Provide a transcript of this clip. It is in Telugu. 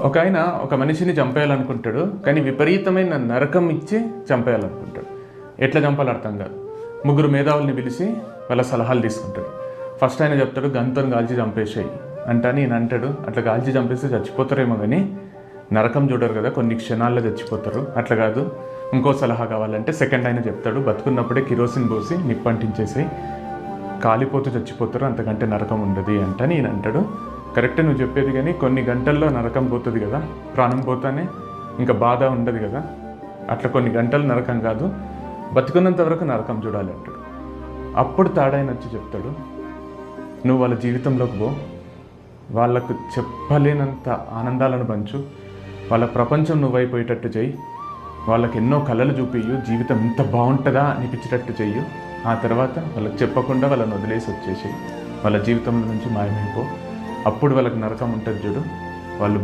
ఒక ఆయన ఒక మనిషిని చంపేయాలనుకుంటాడు, కానీ విపరీతమైన నరకం ఇచ్చి చంపేయాలనుకుంటాడు. ఎట్లా చంపాలో అర్థం కాదు. 3 మేధావుల్ని పిలిచి వాళ్ళ సలహాలు తీసుకుంటాడు. ఫస్ట్ ఆయన చెప్తాడు, గంతను కాల్చి చంపేసేయి అంటే ఈయన అంటాడు, అట్లా కాల్చి చంపేస్తే చచ్చిపోతారేమో కానీ నరకం చూడరు కదా, కొన్ని క్షణాల్లో చచ్చిపోతారు, అట్లా కాదు, ఇంకో సలహా కావాలంటే సెకండ్ ఆయన చెప్తాడు, బతుకున్నప్పుడే కిరోసిన్ పోసి నిప్పంటించేసి కాలిపోతూ చచ్చిపోతారు, అంతకంటే నరకం ఉండదు అంటే ఈయన అంటాడు, కరెక్టే నువ్వు చెప్పేది, కానీ కొన్ని గంటల్లో నరకం పోతుంది కదా, ప్రాణం పోతానే ఇంకా బాధ ఉండదు కదా, అట్లా కొన్ని గంటలు నరకం కాదు, బతుకున్నంత వరకు నరకం చూడాలి అంటాడు. అప్పుడు తాడాయన వచ్చి చెప్తాడు, నువ్వు వాళ్ళ జీవితంలోకి పో, వాళ్ళకు చెప్పలేనంత ఆనందాలను పంచు, వాళ్ళ ప్రపంచం నువ్వైపోయేటట్టు చెయ్యి, వాళ్ళకి ఎన్నో కళలు చూపియ్యు, జీవితం ఇంత బాగుంటుందా అనిపించేటట్టు చెయ్యు, ఆ తర్వాత వాళ్ళకి చెప్పకుండా వాళ్ళని వదిలేసి వచ్చేసేయి, వాళ్ళ జీవితంలో నుంచి మాయమైపో, అప్పుడు వాళ్ళకి నరకం ఉంటుంది చూడు, వాళ్ళు